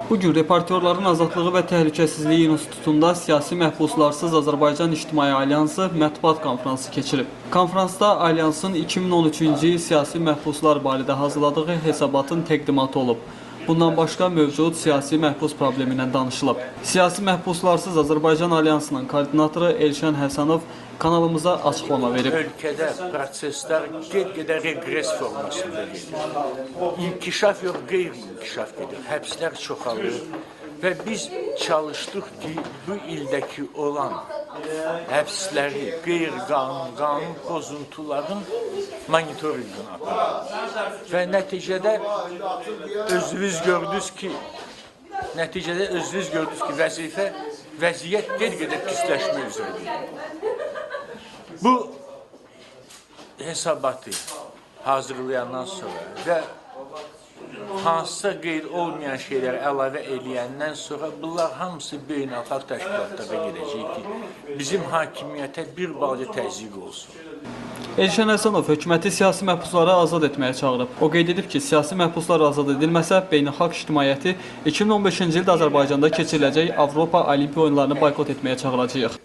Bugün Reportyorların Azadlığı və Təhlükəsizliyi İnstitutunda Siyasi Məhbuslarsız Azərbaycan İctimai Alyansı mətbuat konfransı keçirib. Konfransda Alyansın 2013-cü il siyasi məhbuslar barədə hazırladığı hesabatın təqdimatı olub. Bundan başqa mövcud siyasi məhbus problemi ilə danışılıb. Siyasi Məhbuslarsız Azərbaycan Alyansının koordinatoru Elşən Həsənov kanalımıza açıqlama verib. Ölkədə proseslər get-gedə reqres formasında gedir. İnkişaf yox, qeyri-inkişaf gedir. Həbslər çoxalır və biz çalışdıq ki, bu ildəki olan həbsləri, qeyri-qanun pozuntuların monitorinqini aparaq. Və nəticədə özünüz gördünüz ki, vəziyyət get-gedə pisləşmək üzrədir. Bu hesabatı hazırlayandan sonra və hansısa qeyd olmayan şeyləri əlavə eləyəndən sonra bunlar hamısı beynəlxalq təşkilatlara gedəcək ki, bizim hakimiyyətə bir balaca təzyiq olsun. Elşən Həsənov hökuməti siyasi məhbusları azad etməyə çağırıb. O qeyd edib ki, siyasi məhbuslar azad edilməsə, beynəlxalq ictimaiyyəti 2015-ci ildə Azərbaycanda keçiriləcək Avropa Olimpiya oyunlarını boykot etməyə çağıracaq.